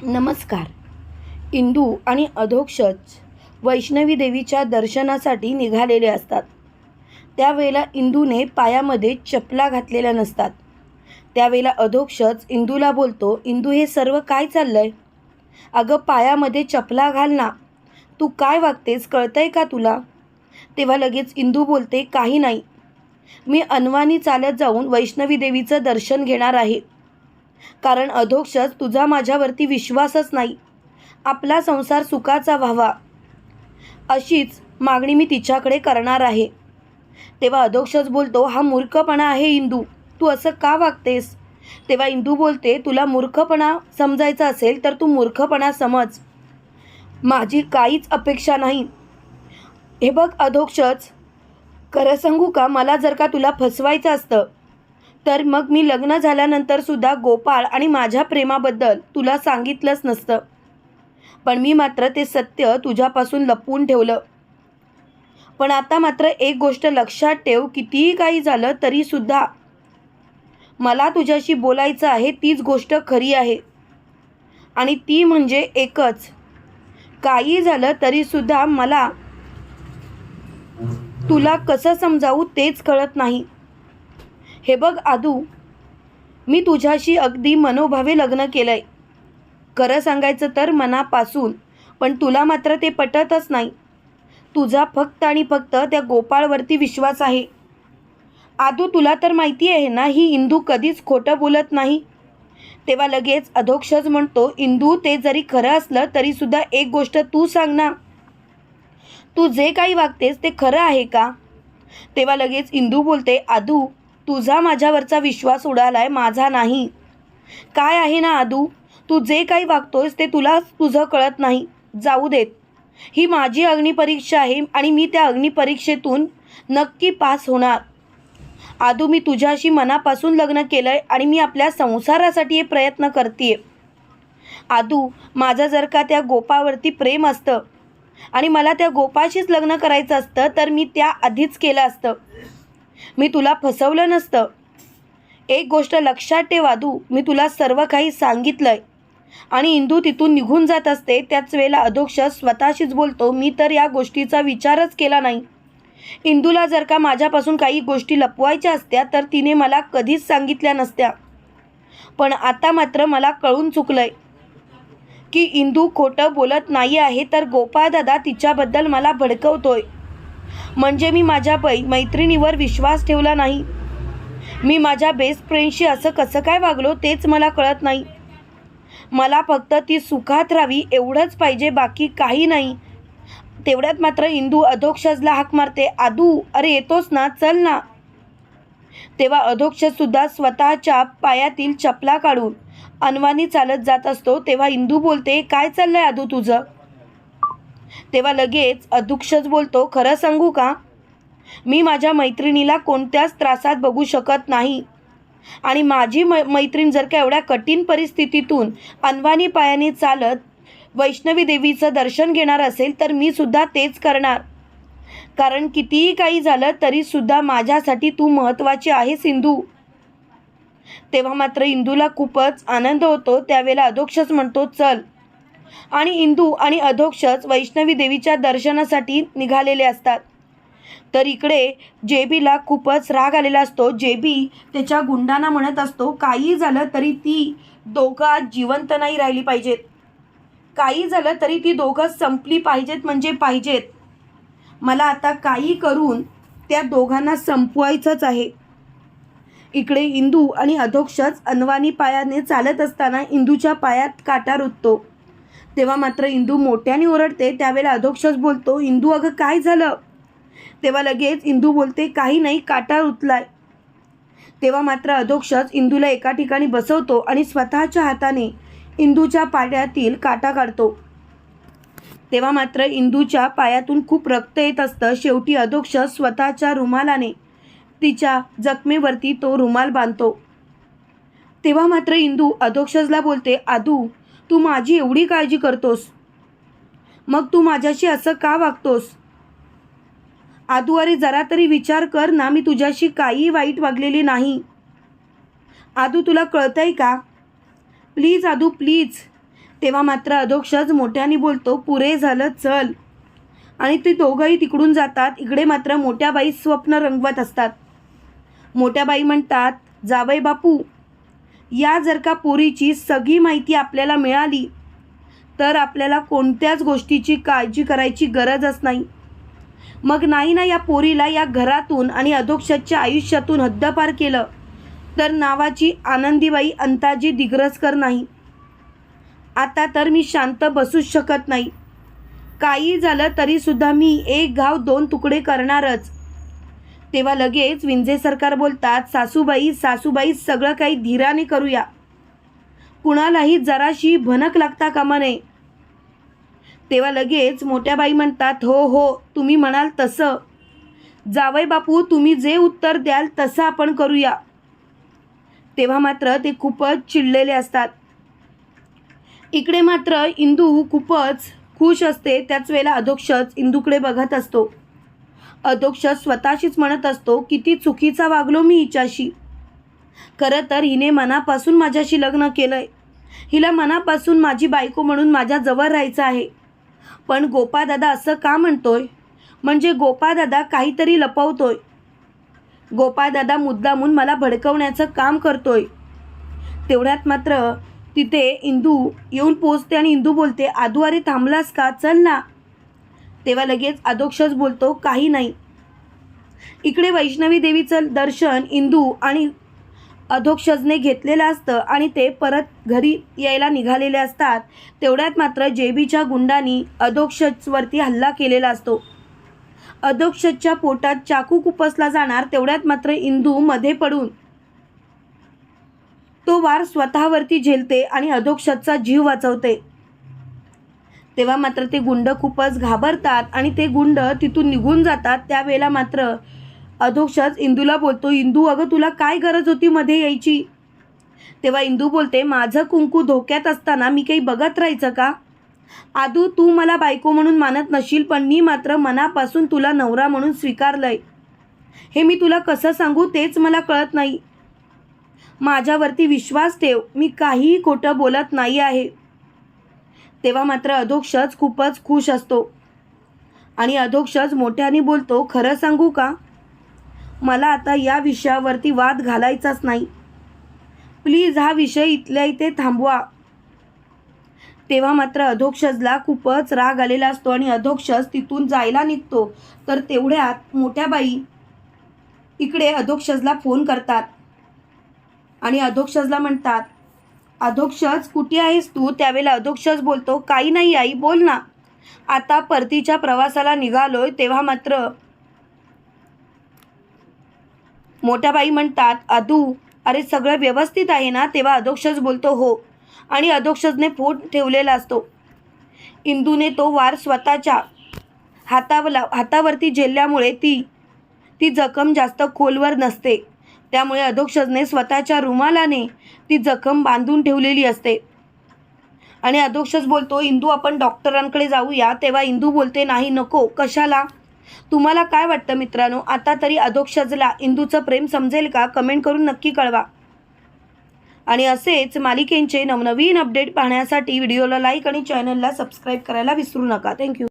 नमस्कार. इंदू आणि अधोक्षज वैष्णवी देवीच्या दर्शनासाठी निघालेले असतात. त्यावेळेला इंदूने पायामध्ये चपला घातलेल्या नसतात. त्यावेळेला अधोक्षज इंदूला बोलतो, इंदू हे सर्व काय चाललंय? अगं पायामध्ये चपला घाल ना, तू काय वागतेस कळतंय का तुला? तेव्हा लगेच इंदू बोलते, काही नाही, मी अनवाणी चालत जाऊन वैष्णवी देवीचं दर्शन घेणार आहे. कारण अधोक्षज तुझा माझ्यावरती विश्वासच नाही. आपला संसार सुखाचा व्हावा अशीच मागणी मी तिच्याकडे करणार आहे. तेव्हा अधोक्षज बोलतो, हा मूर्खपणा आहे इंदू, तू असं का वागतेस? तेव्हा इंदू बोलते, तुला मूर्खपणा समजायचा असेल तर तू मूर्खपणा समज, माझी काहीच अपेक्षा नाही. हे बघ अधोक्षज, खरं सांगू का, मला जर का तुला फसवायचं असतं तर मग मी लग्न झाल्यानंतर सुद्धा गोपाळ आणि माझ्या प्रेमाबद्दल तुला सांगितलंच नसतं. पण मी मात्र ते सत्य तुझ्यापासून लपवून ठेवलं. पण आता मात्र एक गोष्ट लक्षात ठेव, कितीही काही झालं तरीसुद्धा मला तुझ्याशी बोलायचं आहे, तीच गोष्ट खरी आहे. आणि ती म्हणजे एकच, काही झालं तरीसुद्धा मला तुला कसं समजावू तेच कळत नाही. हे बघ आदू, मी तुझ्याशी अगदी मनोभावे लग्न केलं आहे, खरं सांगायचं तर मनापासून. पण तुला मात्र ते पटतच नाही. तुझा फक्त आणि फक्त त्या गोपाळवरती विश्वास आहे. आदू तुला तर माहिती आहे ना, ही इंदू कधीच खोटं बोलत नाही. तेव्हा लगेच अधोक्षज म्हणतो, इंदू ते जरी खरं असलं तरीसुद्धा एक गोष्ट तू सांग ना, तू जे काही वागतेस ते खरं आहे का? तेव्हा लगेच इंदू बोलते, आदू तुझा माझ्यावरचा विश्वास उडालाय, माझा नाही. काय आहे ना आदू, तू जे काही वागतोयस ते तुला तुझं कळत नाही. जाऊ देत, ही माझी अग्निपरीक्षा आहे आणि मी त्या अग्निपरीक्षेतून नक्की पास होणार. आदू मी तुझ्याशी मनापासून लग्न केलं आहे आणि मी आपल्या संसारासाठी हे प्रयत्न करते. आदू माझं जर का त्या गोपावरती प्रेम असतं आणि मला त्या गोपाशीच लग्न करायचं असतं तर मी त्या आधीच केलं असतं, मी तुला फसवलं नसतं. एक गोष्ट लक्षात ठेव आदू, मी तुला सर्व काही सांगितलंय. आणि इंदू तिथून निघून जात असते. त्याच वेळेला अधोक्षज स्वतःशीच बोलतो, मी तर या गोष्टीचा विचारच केला नाही. इंदूला जर का माझ्यापासून काही गोष्टी लपवायच्या असत्या तर तिने मला कधीच सांगितल्या नसत्या. पण आता मात्र मला कळून चुकलंय की इंदू खोटं बोलत नाही आहे, तर गोपाळदादा तिच्याबद्दल मला भडकवतोय. म्हणजे मी माझ्या मैत्रिणीवर विश्वास ठेवला नाही. मी माझ्या बेस्ट फ्रेंडशी असं कसं काय वागलो तेच मला कळत नाही. मला फक्त ती सुखात राहावी एवढंच पाहिजे, बाकी काही नाही. तेवढ्यात मात्र इंदू अधोक्षजला हाक मारते, आदू अरे येतोस ना, चल ना. तेव्हा अधोक्षजसुद्धा स्वतःच्या पायातील चपला काढून अनवाणी चालत जात असतो. तेव्हा इंदू बोलते, काय चाललंय आदू तुझं? तेव्हा लगेच अधोक्षज बोलतो, खरं सांगू का, मी माझ्या मैत्रिणीला कोणत्याच त्रासात बघू शकत नाही. आणि माझी मैत्रीण जर का एवढ्या कठीण परिस्थितीतून अनवाणी पायाने चालत वैष्णवी देवीचं दर्शन घेणार असेल तर मी सुद्धा तेच करणार. कारण कितीही काही झालं तरीसुद्धा माझ्यासाठी तू महत्त्वाची आहेस इंदू. तेव्हा मात्र इंदूला खूपच आनंद होतो. त्यावेळेला अधोक्षज म्हणतो, चल. आणि इंदू आणि अधोक्षज वैष्णवी देवीच्या दर्शनासाठी निघालेले असतात. तर इकडे जेबीला खूपच राग आलेला असतो. जेबी त्याच्या गुंडांना म्हणत असतो, काही झालं तरी ती दोघं जिवंत नाही राहिली पाहिजेत, काही झालं तरी ती दोघं संपली पाहिजेत म्हणजे पाहिजेत. मला आता काही करून त्या दोघांना संपवायचंच आहे. इकडे इंदू आणि अधोक्षज अनवाणी पायाने चालत असताना इंदूच्या पायात काटा रुततो. तेव्हा मात्र इंदू मोठ्याने ओरडते. त्यावेळेला अधोक्षज बोलतो, इंदू अगं काय झालं? तेव्हा लगेच इंदू बोलते, काही नाही, काटा रुतलाय. तेव्हा मात्र अधोक्षज इंदूला एका ठिकाणी बसवतो आणि स्वतःच्या हाताने इंदूच्या पायातील काटा काढतो. तेव्हा मात्र इंदूच्या पायातून खूप रक्त येत असतं. शेवटी अधोक्षज स्वतःच्या रुमालाने तिच्या जखमेवरती तो रुमाल बांधतो. तेव्हा मात्र इंदू अधोक्षजला बोलते, आदू तू माझी एवढी काळजी करतोस, मग तू माझ्याशी असं का वागतोस? आदू अरे जरा तरी विचार कर ना, मी तुझ्याशी काही वाईट वागलेली नाही. आदू तुला कळतंय का? प्लीज आदू प्लीज, तेव्हा मात्र अधोक्षज मोठ्याने बोलतो, पुरे झालं, चल. आणि ते दोघंही तिकडून जातात. इकडे मात्र मोठ्या बाई स्वप्न रंगवत असतात. मोठ्या बाई म्हणतात, जावई बापू, या जर का पोरीची सगळी माहिती आपल्याला मिळाली तर आपल्याला कोणत्याच गोष्टीची काळजी करायची गरजच नाही. मग नाही ना या पोरीला या घरातून आणि अधोक्षजच्या आयुष्यातून हद्दपार केलं तर नावाची आनंदीबाई अंताजी दिग्रसकर नाही. आता तर मी शांत बसूच शकत नाही. काही झालं तरीसुद्धा मी एक घाव दोन तुकडे करणारच. तेव्हा लगेच विंझे सरकार बोलतात, सासूबाई सासूबाई सगळं काही धीराने करूया. कुणालाही जराशी भनक लागता कामा नये. तेव्हा लगेच मोठ्या बाई म्हणतात, हो हो तुम्ही म्हणाल तसं. जावई बापू तुम्ही जे उत्तर द्याल तसं आपण करूया. तेव्हा मात्र ते खूपच चिडलेले असतात. इकडे मात्र इंदू खूपच खुश असते. त्याच वेळेला अधोक्षज इंदूकडे बघत असतो. अधोक्षज स्वतःशीच म्हणत असतो, किती चुकीचा वागलो मी हिच्याशी. खरं तर हिने मनापासून माझ्याशी लग्न केलंय. हिला मनापासून माझी बायको म्हणून माझ्याजवळ राहायचं आहे. पण गोपाळदादा असं का म्हणतोय? म्हणजे गोपाळदादा काहीतरी लपवतोय. गोपाळदादा मुद्दामून मला भडकवण्याचं काम करतोय. तेवढ्यात मात्र तिथे इंदू येऊन पोचते आणि इंदू बोलते, आदू अरे थांबलास का, चल ना. तेव्हा लगेच अधोक्षज बोलतो, काही नाही. इकडे वैष्णवी देवीचं दर्शन इंदू आणि अधोक्षजने घेतलेलं असतं आणि ते परत घरी यायला निघालेले असतात. तेवढ्यात मात्र जेबीच्या गुंडांनी अधोक्षजवरती हल्ला केलेला असतो. अधोक्षजच्या पोटात चाकू खुपसला जाणार. तेवढ्यात मात्र इंदू मध्ये पडून तो वार स्वतःवरती झेलते आणि अधोक्षजचा जीव वाचवते. तेव्हा मात्र ते गुंड खूपच घाबरतात आणि ते गुंड तिथून निघून जातात. त्यावेळेला मात्र अधोक्षज इंदूला बोलतो, इंदू अगं तुला काय गरज होती मध्ये यायची. तेव्हा इंदू बोलते, माझं कुंकू धोक्यात असताना मी काही बघत राहायचं का. आदू तू मला बायको म्हणून मानत नशील पण मी मात्र मनापासून तुला नवरा म्हणून स्वीकारलंय. हे मी तुला कसं सांगू तेच मला कळत नाही. माझ्यावरती विश्वास ठेव, मी काहीही खोटं बोलत नाही आहे. तेव्हा मात्र अधोक्षज खूपच खुश असतो आणि अधोक्षज मोठ्याने बोलतो, खरं सांगू का, मला आता या विषयावरती वाद घालायचाच नाही. प्लीज हा विषय इथल्या इथे थांबवा. तेव्हा मात्र अधोक्षजला खूपच राग आलेला असतो आणि अधोक्षज तिथून जायला निघतो. तर तेवढ्यात मोठ्या बाई इकडे अधोक्षजला फोन करतात आणि अधोक्षजला म्हणतात, अधोक्षज कुठे आहेस तू. त्यावेळेला अधोक्षज बोलतो, काही नाही आई, बोल ना. आता परतीच्या प्रवासाला निघालोय. तेव्हा मात्र मोठ्या बाई म्हणतात, अदू अरे सगळं व्यवस्थित आहे ना. तेव्हा अधोक्षज बोलतो, हो. आणि अधोक्षजने फोन ठेवलेला असतो. इंदूने तो वार स्वतःच्या हातावरती झेलल्यामुळे ती जखम जास्त खोलवर नसते. त्यामुळे अधोक्षजने स्वतःच्या रुमालाने ती जखम बांधून ठेवलेली असते. आणि अधोक्षज बोलतो, इंदू आपण डॉक्टरांकडे जाऊया. तेव्हा इंदू बोलते, नाही नको, कशाला. तुम्हाला काय वाटतं मित्रांनो, आता तरी अधोक्षजला इंदूचं प्रेम समजेल का. कमेंट करून नक्की कळवा. आणि असेच मालिकेंचे नवनवीन अपडेट पाहण्यासाठी व्हिडिओला लाईक आणि चॅनलला सबस्क्राईब करायला विसरू नका. थँक्यू.